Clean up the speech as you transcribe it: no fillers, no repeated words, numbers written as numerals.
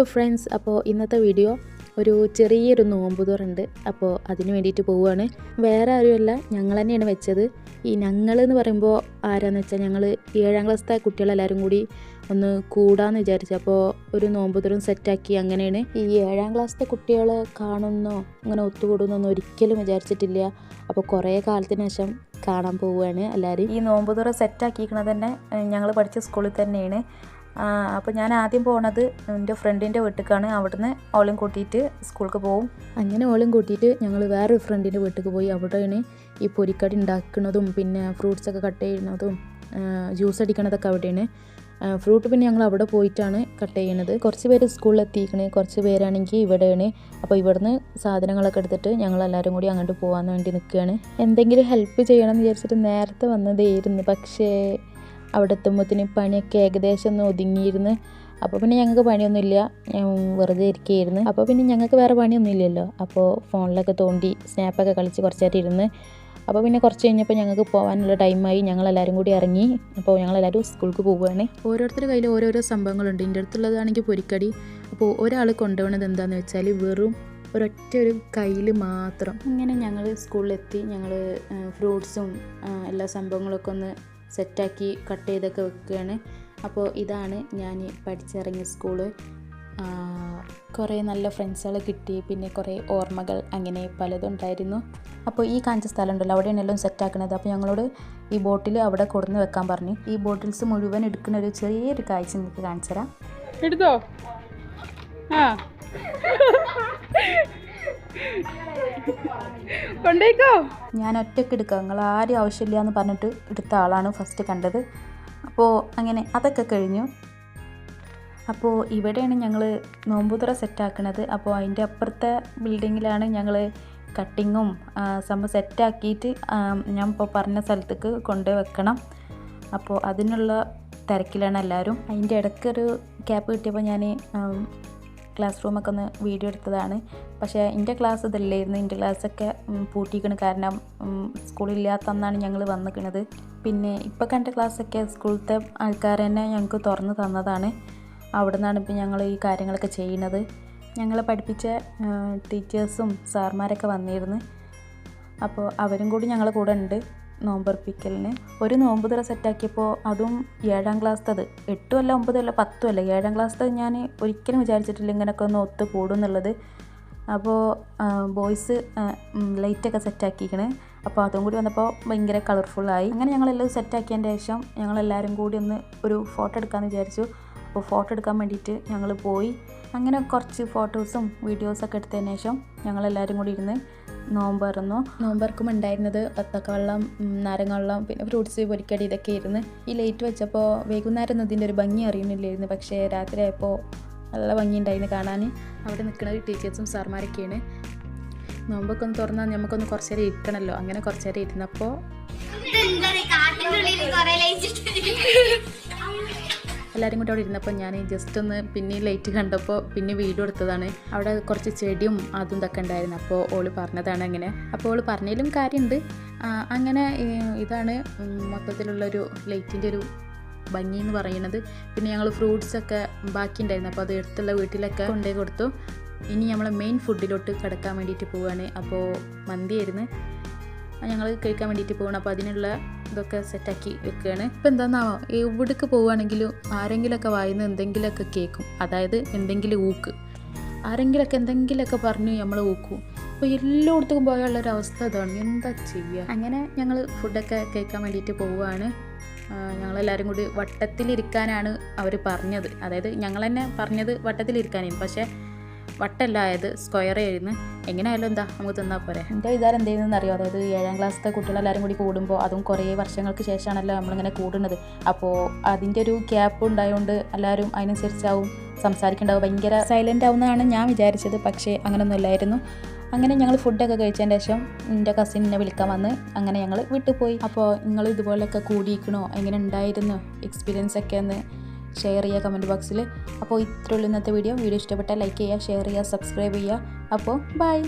Hello friends, അപ്പോൾ ഇന്നത്തെ video ഒരു ചെറിയൊരു നോമ്പ് തുറണ്ട്. അപ്പോൾ അതിന് വേണ്ടിയിട്ട് പോവുകയാണ്. വേറെ ആരുമല്ല, ഞങ്ങൾ തന്നെയാണ് വെച്ചത്. ഈ ഞങ്ങളെന്ന് പറയുമ്പോൾ ആരാന്ന് വെച്ചാൽ ഞങ്ങൾ 7ാം ക്ലാസ്സിലെ കുട്ടികളെല്ലാവരും കൂടി ഒന്ന് കൂടാന്ന് വിചാരിച്ചു. അപ്പോൾ ഒരു നോമ്പ് തുറന്ന് സെറ്റാക്കി. അങ്ങനെയാണ് ഈ 7ാം ക്ലാസ്സിലെ കുട്ടികൾ കാണുന്നോ അങ്ങനെ ഒത്തുകൂടുന്നൊന്നും ഒരിക്കലും വിചാരിച്ചിട്ടില്ല. അപ്പോൾ കുറേ കാലത്തിന് ശേഷം കാണാൻ പോവുകയാണ് എല്ലാവരും. ഈ നോമ്പ് തുറ സെറ്റാക്കിയിരിക്കുന്നത് തന്നെ ഞങ്ങൾ പഠിച്ച സ്കൂളിൽ തന്നെയാണ്. അപ്പോൾ ഞാൻ ആദ്യം പോകുന്നത് എൻ്റെ ഫ്രണ്ടിൻ്റെ വീട്ടിലേക്കാണ്. അവിടുന്ന് ഓളും കൂട്ടിയിട്ട് സ്കൂൾക്ക് പോകും. അങ്ങനെ ഓളും കൂട്ടിയിട്ട് ഞങ്ങൾ വേറൊരു ഫ്രണ്ടിൻ്റെ വീട്ടിലേക്ക് പോയി. അവിടെയാണ് ഈ പൊരിക്കടി ഉണ്ടാക്കുന്നതും പിന്നെ ഫ്രൂട്ട്സൊക്കെ കട്ട് ചെയ്യുന്നതും ജ്യൂസ് അടിക്കണതൊക്കെ അവിടെയാണ്. ഫ്രൂട്ട് പിന്നെ ഞങ്ങൾ അവിടെ പോയിട്ടാണ് കട്ട് ചെയ്യുന്നത്. കുറച്ച് പേര് സ്കൂളിൽ എത്തിയിരിക്കണേ, കുറച്ച് പേരാണെങ്കിൽ ഇവിടെയാണ്. അപ്പോൾ ഇവിടുന്ന് സാധനങ്ങളൊക്കെ എടുത്തിട്ട് ഞങ്ങളെല്ലാവരും കൂടി അങ്ങോട്ട് പോകാൻ വേണ്ടി നിൽക്കുകയാണ്. എന്തെങ്കിലും ഹെൽപ്പ് ചെയ്യണം എന്ന് വിചാരിച്ചിട്ട് നേരത്തെ വന്നതായിരുന്നു. പക്ഷേ അവിടെ എത്തുമ്പോഴത്തേന് പണിയൊക്കെ ഏകദേശം ഒന്ന് ഒതുങ്ങിയിരുന്നു. അപ്പോൾ പിന്നെ ഞങ്ങൾക്ക് പണിയൊന്നുമില്ല, വെറുതെ ഇരിക്കുകയായിരുന്നു. അപ്പോൾ പിന്നെ ഞങ്ങൾക്ക് വേറെ പണിയൊന്നുമില്ലല്ലോ. അപ്പോൾ ഫോണിലൊക്കെ തോണ്ടി സ്നാപ്പൊക്കെ കളിച്ച് കുറച്ച് നേരം ഇരുന്ന്. അപ്പോൾ പിന്നെ കുറച്ച് കഴിഞ്ഞപ്പോൾ ഞങ്ങൾക്ക് പോകാനുള്ള ടൈമായി. ഞങ്ങളെല്ലാവരും കൂടി ഇറങ്ങി. അപ്പോൾ ഞങ്ങളെല്ലാവരും സ്കൂൾക്ക് പോവുകയാണ്. ഓരോരുത്തരുടെ കയ്യിൽ ഓരോരോ സംഭവങ്ങളുണ്ട്. എൻ്റെ അടുത്തുള്ളതാണെങ്കിൽ പൊരിക്കടി. അപ്പോൾ ഒരാൾ കൊണ്ടുപോകുന്നത് എന്താണെന്ന് വെച്ചാൽ വെറും ഒരൊറ്റ ഒരു കയ്യിൽ മാത്രം. ഇങ്ങനെ ഞങ്ങൾ സ്കൂളിലെത്തി. ഞങ്ങൾ ഫ്രൂട്ട്സും എല്ലാ സംഭവങ്ങളൊക്കെ ഒന്ന് സെറ്റാക്കി കട്ട് ചെയ്തൊക്കെ വെക്കുകയാണ്. അപ്പോൾ ഇതാണ് ഞാൻ പഠിച്ചിറങ്ങിയ സ്കൂള്. കുറേ നല്ല ഫ്രണ്ട്സുകൾ കിട്ടി, പിന്നെ കുറേ ഓർമ്മകൾ, അങ്ങനെ പലതും ഉണ്ടായിരുന്നു. അപ്പോൾ ഈ കാണിച്ച സ്ഥലം ഉണ്ടല്ലോ, അവിടെയാണ് എല്ലാം സെറ്റാക്കുന്നത്. അപ്പോൾ ഞങ്ങളോട് ഈ ബോട്ടിൽ അവിടെ കൊടുന്ന് വെക്കാൻ പറഞ്ഞു. ഈ ബോട്ടിൽസ് മുഴുവൻ എടുക്കുന്ന ഒരു ചെറിയൊരു കാഴ്ച നിങ്ങൾക്ക് കാണിച്ചു തരാം. എടുത്തോ? കൊണ്ടേക്കോ. ഞാൻ ഒറ്റയ്ക്ക് എടുക്കാം, നിങ്ങൾ ആരും ആവശ്യമില്ല എന്ന് പറഞ്ഞിട്ട് എടുത്ത ആളാണ് ഫസ്റ്റ് കണ്ടത്. അപ്പോൾ അങ്ങനെ അതൊക്കെ കഴിഞ്ഞു. അപ്പോൾ ഇവിടെയാണ് ഞങ്ങൾ നോമ്പുതുറ സെറ്റാക്കുന്നത്. അപ്പോൾ അതിൻ്റെ അപ്പുറത്തെ ബിൽഡിങ്ങിലാണ് ഞങ്ങൾ കട്ടിങ്ങും സംഭവം സെറ്റാക്കിയിട്ട് ഞാൻ ഇപ്പോൾ പറഞ്ഞ സ്ഥലത്തേക്ക് കൊണ്ടുപോയി വെക്കണം. അപ്പോൾ അതിനുള്ള തിരക്കിലാണ് എല്ലാവരും. അതിൻ്റെ ഇടയ്ക്കൊരു ഗ്യാപ്പ് കിട്ടിയപ്പോൾ ഞാൻ ക്ലാസ് റൂമൊക്കെ ഒന്ന് വീഡിയോ എടുത്തതാണ്. പക്ഷേ എൻ്റെ ക്ലാസ് ഇതല്ലായിരുന്നു. എൻ്റെ ക്ലാസ്സൊക്കെ പൂട്ടിയിരിക്കണം, കാരണം സ്കൂളില്ലാത്തന്നാണ് ഞങ്ങൾ വന്നിരിക്കുന്നത്. പിന്നെ ഇപ്പോൾ കണ്ട ക്ലാസ്സൊക്കെ സ്കൂളത്തെ ആൾക്കാർ തന്നെ ഞങ്ങൾക്ക് തുറന്ന് തന്നതാണ്. അവിടെ നിന്നാണ് ഇപ്പോൾ ഞങ്ങൾ ഈ കാര്യങ്ങളൊക്കെ ചെയ്യുന്നത്. ഞങ്ങളെ പഠിപ്പിച്ച ടീച്ചേഴ്സും സാർമാരൊക്കെ വന്നിരുന്നു. അപ്പോൾ അവരും കൂടി ഞങ്ങളെ കൂടെ ഉണ്ട് നോമ്പുറപ്പിക്കലിന്. ഒരു നോമ്പ് തുറ സെറ്റാക്കിയപ്പോൾ അതും 7ാം ക്ലാസ്സത്, 8 അല്ല 9 അല്ല 10 അല്ല 7ാം ക്ലാസ്സത് ഞാൻ ഒരിക്കലും വിചാരിച്ചിട്ടില്ല ഇങ്ങനെയൊക്കെ ഒന്ന് ഒത്തു കൂടും എന്നുള്ളത്. അപ്പോൾ ബോയ്സ് ലൈറ്റൊക്കെ സെറ്റാക്കിക്കണേ. അപ്പോൾ അതും കൂടി വന്നപ്പോൾ ഭയങ്കര കളർഫുള്ളായി. അങ്ങനെ ഞങ്ങളെല്ലാം സെറ്റാക്കിയതിൻ്റെ ശേഷം ഞങ്ങളെല്ലാവരും കൂടി ഒന്ന് ഒരു ഫോട്ടോ എടുക്കാമെന്ന് വിചാരിച്ചു. അപ്പോൾ ഫോട്ടോ എടുക്കാൻ വേണ്ടിയിട്ട് ഞങ്ങൾ പോയി. അങ്ങനെ കുറച്ച് ഫോട്ടോസും വീഡിയോസൊക്കെ എടുത്തതിന് ശേഷം ഞങ്ങളെല്ലാവരും കൂടി ഇരുന്ന് നോമ്പറന്നു. നോമ്പറക്കുമ്പോൾ ഉണ്ടായിരുന്നത് വത്തക്ക വെള്ളം, നാരങ്ങ വെള്ളം, പിന്നെ ഫ്രൂട്ട്സ്, പൊരിക്കടി, ഇതൊക്കെ ഇരുന്ന്. ഈ ലൈറ്റ് വെച്ചപ്പോൾ വൈകുന്നേരം ഒന്നും ഇതിൻ്റെ ഒരു ഭംഗി അറിയുന്നില്ലായിരുന്നു. പക്ഷേ രാത്രി ആയപ്പോൾ നല്ല ഭംഗി ഉണ്ടായിരുന്നു കാണാൻ. അവിടെ നിൽക്കുന്ന ടീച്ചേഴ്സും സാർമാരൊക്കെയാണ്. നോമ്പൊക്കെ ഒന്ന് തുറന്നാൽ നമുക്കൊന്ന് കുറച്ച് നേരം ഇരിക്കണമല്ലോ. അങ്ങനെ കുറച്ച് നേരം ഇരുന്നപ്പോൾ എല്ലാവരും കൂടി അവിടെ ഇരുന്നപ്പോൾ ഞാൻ ജസ്റ്റ് ഒന്ന് പിന്നെ ലൈറ്റ് കണ്ടപ്പോൾ പിന്നെ വീഡിയോ എടുത്തതാണ്. അവിടെ കുറച്ച് ചെടിയും അതും ഇതൊക്കെ ഉണ്ടായിരുന്നു. അപ്പോൾ ഓള് പറഞ്ഞതാണ് അങ്ങനെ. അപ്പോൾ ഓള് പറഞ്ഞതിലും കാര്യമുണ്ട്. അങ്ങനെ ഇതാണ് മൊത്തത്തിലുള്ളൊരു ലൈറ്റിൻ്റെ ഒരു ഭംഗി എന്ന് പറയുന്നത്. പിന്നെ ഞങ്ങൾ ഫ്രൂട്ട്സൊക്കെ ബാക്കി ഉണ്ടായിരുന്നു. അപ്പോൾ അത് അടുത്തുള്ള വീട്ടിലൊക്കെ കൊണ്ടുപോയി കൊടുത്തു. ഇനി നമ്മൾ മെയിൻ ഫുഡിലോട്ട് കിടക്കാൻ വേണ്ടിയിട്ട് പോവുകയാണ്. അപ്പോൾ മന്തിയായിരുന്നു ഞങ്ങൾ കഴിക്കാൻ വേണ്ടിയിട്ട് പോകണം. അപ്പോൾ അതിനുള്ള ഇതൊക്കെ സെറ്റാക്കി വെക്കുകയാണ്. ഇപ്പോൾ എന്താണെന്നാവോ, എവിടേക്ക് പോവുകയാണെങ്കിലും ആരെങ്കിലുമൊക്കെ വായിന്ന് എന്തെങ്കിലുമൊക്കെ കേൾക്കും. അതായത് എന്തെങ്കിലും ഊക്ക്, ആരെങ്കിലുമൊക്കെ എന്തെങ്കിലുമൊക്കെ പറഞ്ഞ് നമ്മൾ ഊക്കും. അപ്പോൾ എല്ലായിടത്തും പോയുള്ളൊരവസ്ഥ ഇതാണ്, എന്താ ചെയ്യുക. അങ്ങനെ ഞങ്ങൾ ഫുഡൊക്കെ കഴിക്കാൻ വേണ്ടിയിട്ട് പോവുകയാണ്. ഞങ്ങളെല്ലാവരും കൂടി വട്ടത്തിലിരിക്കാനാണ് അവർ പറഞ്ഞത്. അതായത് ഞങ്ങൾ തന്നെ പറഞ്ഞത് വട്ടത്തിലിരിക്കാനായിരുന്നു. പക്ഷേ വട്ടല്ല ആയത്, സ്ക്വയറേ ആയിരുന്നു. എങ്ങനെയായാലും എന്താ നമുക്ക് തിന്നാൽ പോരെ. എൻ്റെ വിചാരം എന്തെയ്യുന്നതെന്ന് അറിയോ, അതായത് 7ാം ക്ലാസ്സിലെ കുട്ടികളെല്ലാവരും കൂടി കൂടുമ്പോൾ, അതും കുറേ വർഷങ്ങൾക്ക് ശേഷമാണല്ലോ നമ്മളിങ്ങനെ കൂടുന്നത്. അപ്പോൾ അതിൻ്റെ ഒരു ഗ്യാപ്പ് ഉണ്ടായതുകൊണ്ട് എല്ലാവരും അതിനനുസരിച്ചാവും സംസാരിക്കേണ്ടാവും, ഭയങ്കര സൈലൻ്റ് ആവുന്നതാണ് ഞാൻ വിചാരിച്ചത്. പക്ഷേ അങ്ങനെയൊന്നും ഇല്ലായിരുന്നു. അങ്ങനെ ഞങ്ങൾ ഫുഡൊക്കെ കഴിച്ചതിന് ശേഷം എൻ്റെ കസിൻ എന്നെ വിളിക്കാൻ വന്ന് അങ്ങനെ ഞങ്ങൾ വീട്ടിൽ പോയി. അപ്പോൾ നിങ്ങൾ ഇതുപോലെയൊക്കെ കൂടിയിരിക്കണോ, എങ്ങനെ ഉണ്ടായിരുന്നു എക്സ്പീരിയൻസ് ഒക്കെ ഒന്ന് ഷെയർ ചെയ്യുക കമൻറ്റ് ബോക്സിൽ. അപ്പോൾ ഇത്രയുള്ളൂ ഇന്നത്തെ വീഡിയോ. ഇഷ്ടപ്പെട്ടാൽ ലൈക്ക് ചെയ്യുക, ഷെയർ ചെയ്യുക, സബ്സ്ക്രൈബ് ചെയ്യുക. അപ്പോൾ ബൈ.